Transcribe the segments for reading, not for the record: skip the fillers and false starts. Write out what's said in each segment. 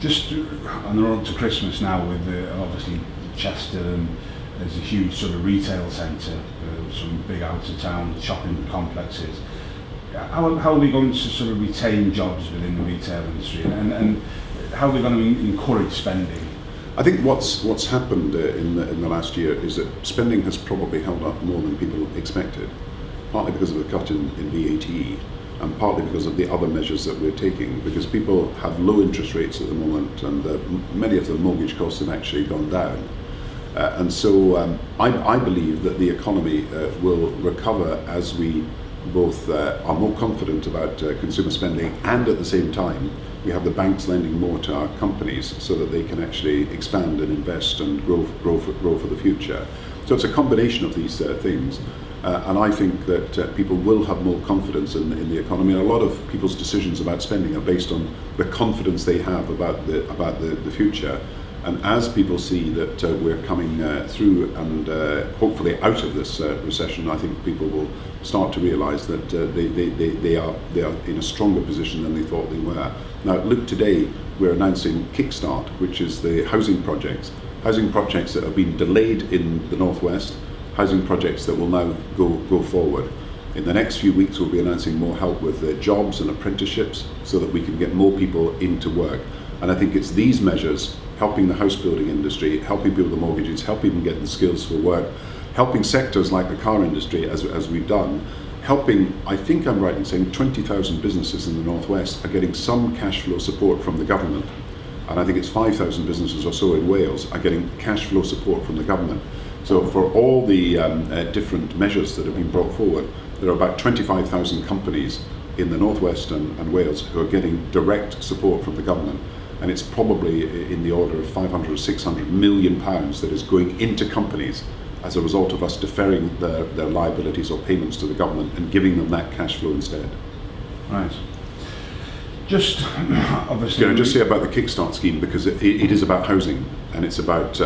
Just on the road to Christmas now, with obviously Chester, and there's a huge sort of retail centre, some big out of town shopping complexes. How are we going to sort of retain jobs within the retail industry, and how are we going to encourage spending? I think what's happened in the last year is that spending has probably held up more than people expected, partly because of the cut in VAT, and partly because of the other measures that we're taking, because people have low interest rates at the moment, and many of the mortgage costs have actually gone down. And so I believe that the economy will recover as we both are more confident about consumer spending, and at the same time we have the banks lending more to our companies so that they can actually expand and invest and grow for the future. So it's a combination of these things, and I think that people will have more confidence in the economy. And a lot of people's decisions about spending are based on the confidence they have about the future. And as people see that we're coming through and hopefully out of this recession, I think people will start to realise that they are in a stronger position than they thought they were. Now, look, today we're announcing Kickstart, which is the housing projects that have been delayed in the Northwest, housing projects that will now go forward. In the next few weeks, we'll be announcing more help with jobs and apprenticeships so that we can get more people into work. And I think it's these measures, helping the house building industry, helping people with the mortgages, helping them get the skills for work, helping sectors like the car industry, as we've done, helping, I think I'm right in saying 20,000 businesses in the Northwest are getting some cash flow support from the government. And I think it's 5,000 businesses or so in Wales are getting cash flow support from the government. So for all the different measures that have been brought forward, there are about 25,000 companies in the Northwest and Wales who are getting direct support from the government. And it's probably in the order of 500 or 600 million pounds that is going into companies as a result of us deferring their liabilities or payments to the government and giving them that cash flow instead. Right. Just obviously... Can I just say about the Kickstart scheme, because it is about housing, and it's about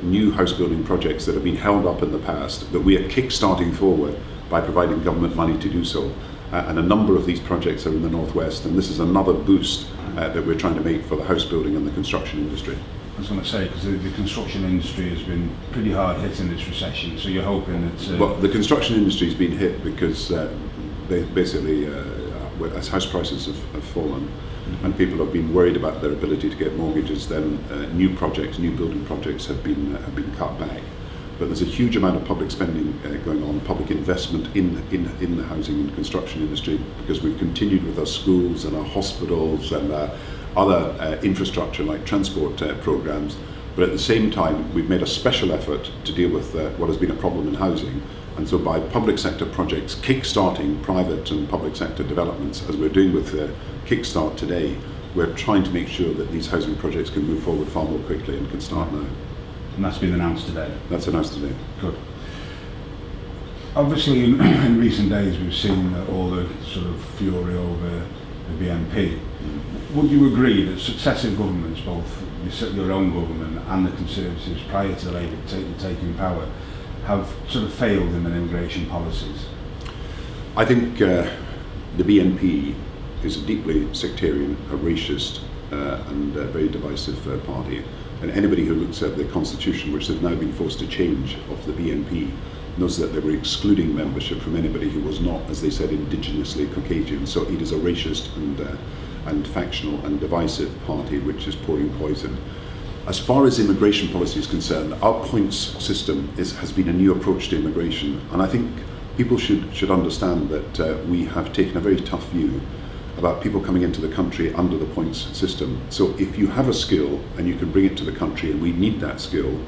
new house building projects that have been held up in the past that we are kick-starting forward by providing government money to do so. And a number of these projects are in the Northwest, and this is another boost that we're trying to make for the house building and the construction industry. I was going to say, because the construction industry has been pretty hard hit in this recession, so you're hoping that... Well, the construction industry has been hit because basically as house prices have fallen, and people have been worried about their ability to get mortgages, then new building projects have been cut back. But there's a huge amount of public spending going on, public investment in the housing and construction industry, because we've continued with our schools and our hospitals and other infrastructure like transport programs. But at the same time, we've made a special effort to deal with what has been a problem in housing. And so by public sector projects kick-starting private and public sector developments, as we're doing with Kickstart today, we're trying to make sure that these housing projects can move forward far more quickly and can start now. And that's been announced today? That's announced today. Good. Obviously, in recent days, we've seen all the sort of fury over the BNP. Would you agree that successive governments, both your own government and the Conservatives prior to the Labour taking power, have sort of failed in their immigration policies? I think the BNP is a deeply sectarian, a racist and very divisive party. And anybody who looks at the constitution, which they've now been forced to change, of the BNP, knows that they were excluding membership from anybody who was not, as they said, indigenously Caucasian. So it is a racist and factional and divisive party which is pouring poison. As far as immigration policy is concerned, our points system has been a new approach to immigration, and I think people should understand that we have taken a very tough view about people coming into the country under the points system. So if you have a skill and you can bring it to the country, and we need that skill,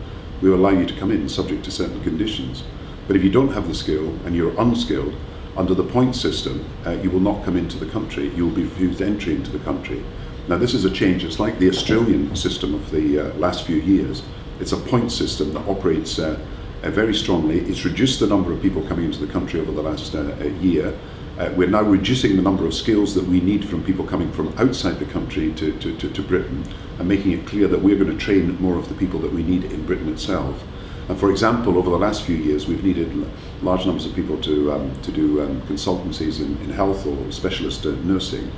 we will allow you to come in subject to certain conditions. But if you don't have the skill and you're unskilled, under the points system, you will not come into the country. You will be refused entry into the country. Now, this is a change. It's like the Australian system of the last few years. It's a point system that operates very strongly. It's reduced the number of people coming into the country over the last year. We're now reducing the number of skills that we need from people coming from outside the country to Britain, and making it clear that we're going to train more of the people that we need in Britain itself. And for example, over the last few years, we've needed large numbers of people to do consultancies in health or specialist nursing.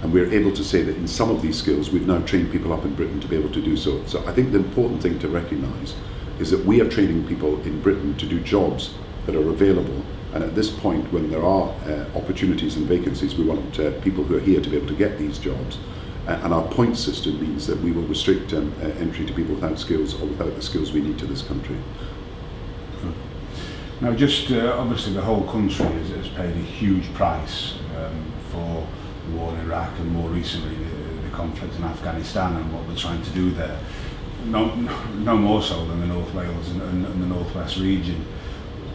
And we're able to say that in some of these skills, we've now trained people up in Britain to be able to do so. So I think the important thing to recognise is that we are training people in Britain to do jobs that are available. And at this point, when there are opportunities and vacancies, we want people who are here to be able to get these jobs. And our point system means that we will restrict entry to people without skills or without the skills we need to this country. Now, just obviously the whole country has paid a huge price for the war in Iraq and more recently the conflict in Afghanistan and what we're trying to do there. No more so than the North Wales and the North West region.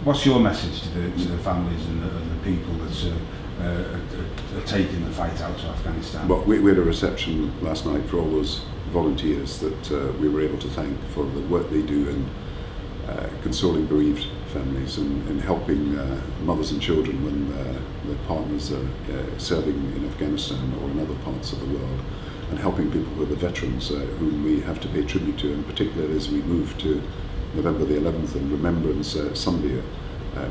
What's your message to the families and the people that are taking the fight out to Afghanistan? Well, we had a reception last night for all those volunteers that we were able to thank for the work they do in consoling bereaved families and helping mothers and children when their partners are serving in Afghanistan or in other parts of the world, and helping people who are the veterans whom we have to pay tribute to, and particularly as we move to November the 11th and Remembrance Sunday,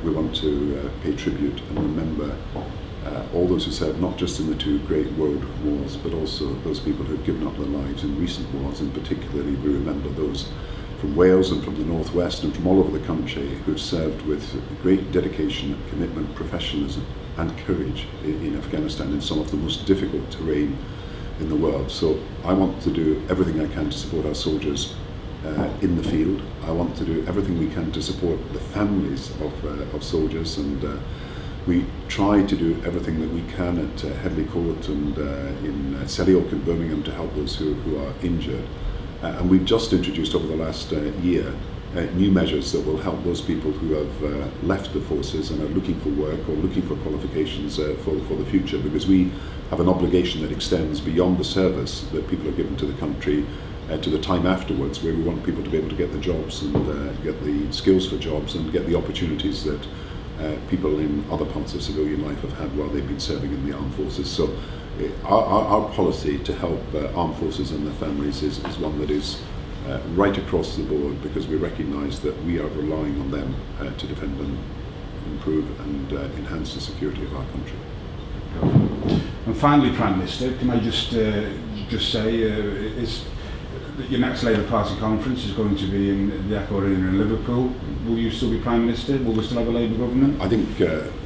we want to pay tribute and remember all those who served not just in the two great world wars, but also those people who have given up their lives in recent wars, and particularly we remember those from Wales and from the Northwest and from all over the country who've served with great dedication, commitment, professionalism and courage in Afghanistan in some of the most difficult terrain in the world. So I want to do everything I can to support our soldiers in the field. I want to do everything we can to support the families of soldiers, and we try to do everything that we can at Headley Court and in Selly in Birmingham to help those who are injured. And we've just introduced over the last year new measures that will help those people who have left the forces and are looking for work or looking for qualifications for the future, because we have an obligation that extends beyond the service that people are given to the country to the time afterwards, where we want people to be able to get the jobs and get the skills for jobs and get the opportunities that people in other parts of civilian life have had while they've been serving in the armed forces. So our policy to help armed forces and their families is one that is right across the board, because we recognise that we are relying on them to defend and improve and enhance the security of our country. And finally, Prime Minister, can I just say is that your next Labour Party conference is going to be in the Echo Arena in Liverpool. Will you still be Prime Minister? Will we still have a Labour government? I think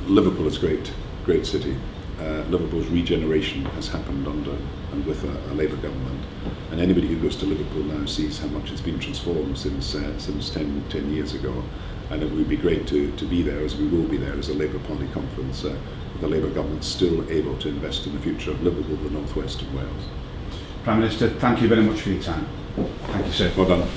Liverpool is a great city. Liverpool's regeneration has happened under and with a Labour government, and anybody who goes to Liverpool now sees how much it's been transformed since 10 years ago, and it would be great to be there, as we will be there as a Labour Party conference, with the Labour government still able to invest in the future of Liverpool, the North West and Wales. Prime Minister, thank you very much for your time. Thank you, sir. Well done.